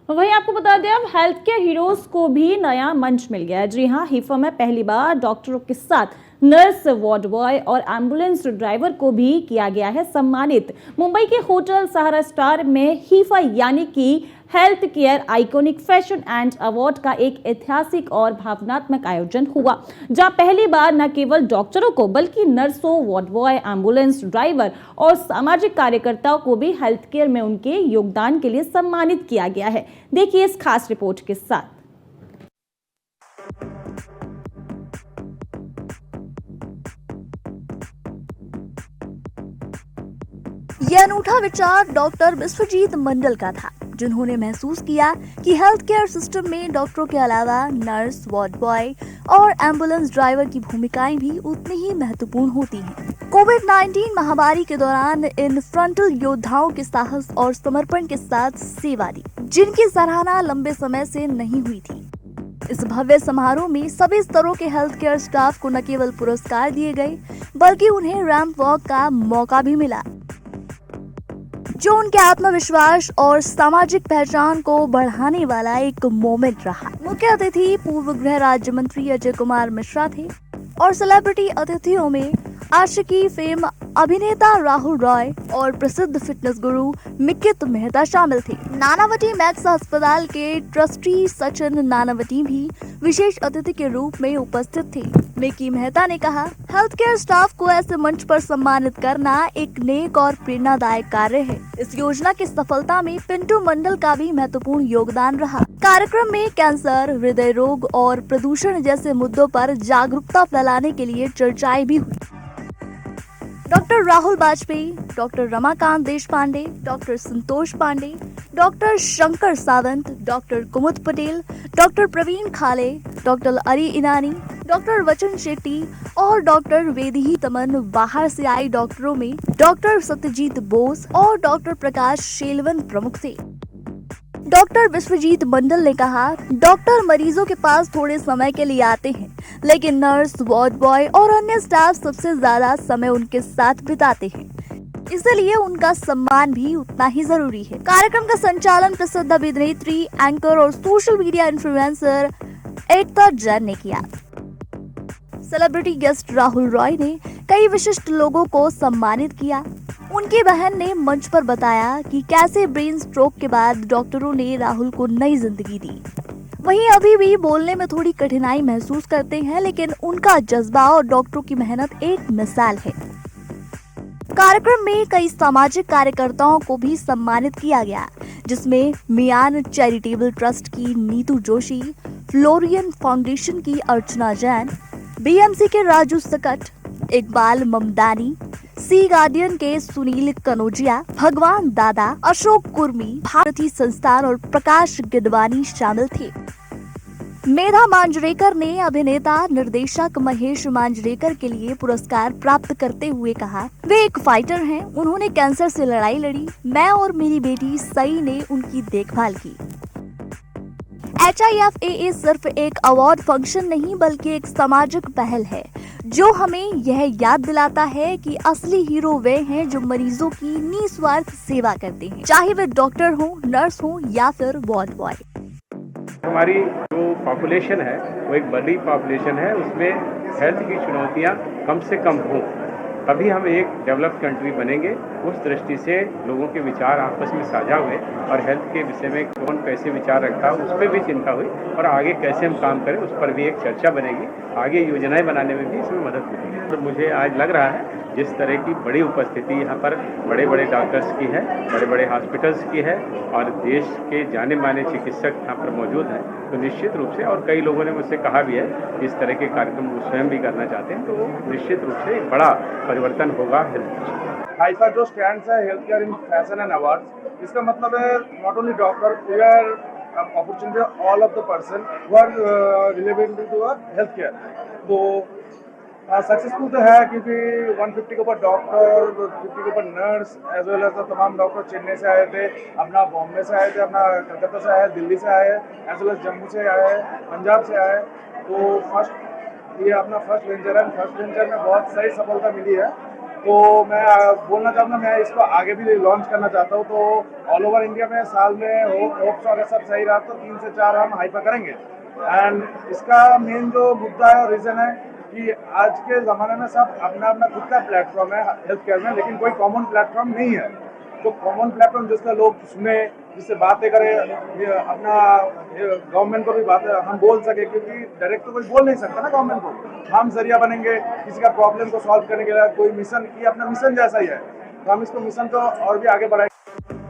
वहीं आपको बता दें अब हेल्थ केयर हीरोज को भी नया मंच मिल गया है। जी हाँ, हिफा में पहली बार डॉक्टरों के साथ नर्स, वार्ड बॉय और एम्बुलेंस ड्राइवर को भी किया गया है सम्मानित। मुंबई के होटल सहारा स्टार में हिफा यानी कि health care iconic fashion and award का एक ऐतिहासिक और भावनात्मक आयोजन हुआ, जहां पहली बार न केवल डॉक्टरों को बल्कि नर्सों, वार्ड बॉय, एम्बुलेंस ड्राइवर और सामाजिक कार्यकर्ताओं को भी हेल्थ केयर में उनके योगदान के लिए सम्मानित किया गया है। देखिए इस खास रिपोर्ट के साथ। यह अनूठा विचार डॉक्टर विश्वजीत मंडल का था, जिन्होंने महसूस किया कि हेल्थ केयर सिस्टम में डॉक्टरों के अलावा नर्स, वार्ड बॉय और एम्बुलेंस ड्राइवर की भूमिकाएं भी उतनी ही महत्वपूर्ण होती हैं। कोविड-19 महामारी के दौरान इन फ्रंटल योद्धाओं के साहस और समर्पण के साथ सेवा दी, जिनकी सराहना लंबे समय से नहीं हुई थी। इस भव्य समारोह में सभी स्तरों के हेल्थ केयर स्टाफ को न केवल पुरस्कार दिए गए, बल्कि उन्हें रैंप वॉक का मौका भी मिला, जो उनके आत्मविश्वास और सामाजिक पहचान को बढ़ाने वाला एक मोमेंट रहा। मुख्य अतिथि पूर्व गृह राज्य मंत्री अजय कुमार मिश्रा थे और सेलिब्रिटी अतिथियों में आशिकी फेम अभिनेता राहुल रॉय और प्रसिद्ध फिटनेस गुरु मिकित मेहता शामिल थे। नानावटी मैक्स अस्पताल के ट्रस्टी सचिन नानावटी भी विशेष अतिथि के रूप में उपस्थित थे। मिकी मेहता ने कहा, हेल्थ केयर स्टाफ को ऐसे मंच पर सम्मानित करना एक नेक और प्रेरणादायक कार्य है। इस योजना की सफलता में पिंटू मंडल का भी महत्वपूर्ण योगदान रहा। कार्यक्रम में कैंसर, हृदय रोग और प्रदूषण जैसे मुद्दों पर जागरूकता फैलाने के लिए चर्चाएं भी हुई। Doctor Rahul Vajpayee, doctor Ramakant Deshpande, doctor Santosh Pandey, doctor Shankar Sawant, doctor Kumud Patel, doctor Praveen Khale, doctor अरी इनानी, डॉक्टर वचन शेट्टी और डॉक्टर वेदिही तमन बाहर से आए डॉक्टरों में डॉक्टर सत्यजीत बोस और डॉक्टर प्रकाश शेलवन प्रमुख थे। डॉक्टर विश्वजीत मंडल ने कहा, डॉक्टर मरीजों के पास थोड़े समय के लिए आते हैं, लेकिन नर्स, वार्ड बॉय और अन्य स्टाफ सबसे ज्यादा समय उनके साथ बिताते हैं, इसलिए उनका सम्मान भी उतना ही जरूरी है। कार्यक्रम का संचालन प्रसिद्ध अभिनेत्री, एंकर और सोशल मीडिया इन्फ्लुएंसर एकता जैन ने किया। सेलिब्रिटी गेस्ट राहुल रॉय ने कई विशिष्ट लोगों को सम्मानित किया। उनकी बहन ने मंच पर बताया कि कैसे ब्रेन स्ट्रोक के बाद डॉक्टरों ने राहुल को नई जिंदगी दी। वहीं अभी भी बोलने में थोड़ी कठिनाई महसूस करते हैं, लेकिन उनका जज्बा और डॉक्टरों की मेहनत एक मिसाल है। कार्यक्रम में कई सामाजिक कार्यकर्ताओं को भी सम्मानित किया गया, जिसमें मियान चैरिटेबल ट्रस्ट की नीतू जोशी, फ्लोरियन फाउंडेशन की अर्चना जैन, बीएमसी के राजू सकट, इकबाल ममदानी, सी गार्डियन के सुनील कनोजिया, भगवान दादा, अशोक कुर्मी, भारती संस्थान और प्रकाश गिदवानी शामिल थे। मेधा मांजरेकर ने अभिनेता निर्देशक महेश मांजरेकर के लिए पुरस्कार प्राप्त करते हुए कहा, वे एक फाइटर हैं, उन्होंने कैंसर से लड़ाई लड़ी, मैं और मेरी बेटी सई ने उनकी देखभाल की। HIFAA सिर्फ एक अवार्ड फंक्शन नहीं बल्कि एक सामाजिक पहल है, जो हमें यह याद दिलाता है कि असली हीरो वे हैं जो मरीजों की निस्वार्थ सेवा करते हैं, चाहे वे डॉक्टर हो, नर्स हो या फिर वार्ड बॉय। हमारी जो पॉपुलेशन है वो एक बड़ी पॉपुलेशन है, उसमें हेल्थ की चुनौतियां कम से कम हों, तभी हम एक डेवलप्ड कंट्री बनेंगे। उस दृष्टि से लोगों के विचार आपस में साझा हुए और हेल्थ के विषय में कौन कैसे विचार रखता है उस पर भी चिंता हुई और आगे कैसे हम काम करें उस पर भी एक चर्चा बनेगी। आगे योजनाएं बनाने में भी इसमें मदद मिलेगी। तो मुझे आज लग रहा है जिस तरह की बड़ी उपस्थिति यहाँ पर बड़े बड़े डॉक्टर्स की है, बड़े बड़े हॉस्पिटल्स की है और देश के जाने माने चिकित्सक यहाँ पर मौजूद हैं, तो निश्चित रूप से, और कई लोगों ने मुझसे कहा भी है कि इस तरह के कार्यक्रम वो स्वयं भी करना चाहते हैं, तो वो निश्चित रूप से एक बड़ा परिवर्तन होगा हेल्थ। हाइफा जो स्टैंड्स है health care in fashion and awards, इसका मतलब है not only doctor, we are opportunity all of the person who are relevant to health care. तो सक्सेसफुल तो है क्योंकि 150 के ऊपर डॉक्टर, 50 के ऊपर नर्स एज वेल एज तमाम डॉक्टर चेन्नई से आए थे, अपना बॉम्बे से आए थे, अपना कलकत्ता से आए, दिल्ली से आए, एज वेल एज जम्मू से आए, पंजाब से आए। तो ये अपना फर्स्ट वेंचर है, फर्स्ट वेंचर में बहुत सही सफलता मिली है तो मैं बोलना चाहूँगा, मैं इसको आगे भी लॉन्च करना चाहता हूँ। तो ऑल ओवर इंडिया में साल में होप्स अगर सब सही रहा तो 3 से 4 हम हाइपर करेंगे। एंड इसका मेन जो मुद्दा है और रीज़न है कि आज के ज़माने में सब अपना अपना खुद का प्लेटफॉर्म है हेल्थ केयर में, लेकिन कोई कॉमन प्लेटफॉर्म नहीं है। तो कॉमन प्लेटफॉर्म जिसका लोग सुने, जिससे बातें करें, ये अपना गवर्नमेंट को भी बातें हम बोल सके, क्योंकि डायरेक्ट तो कोई बोल नहीं सकता ना गवर्नमेंट को। हम जरिया बनेंगे किसी का प्रॉब्लम को सॉल्व करने के लिए। कोई मिशन, ये अपना मिशन जैसा ही है, तो हम इसको मिशन को और भी आगे बढ़ाएंगे।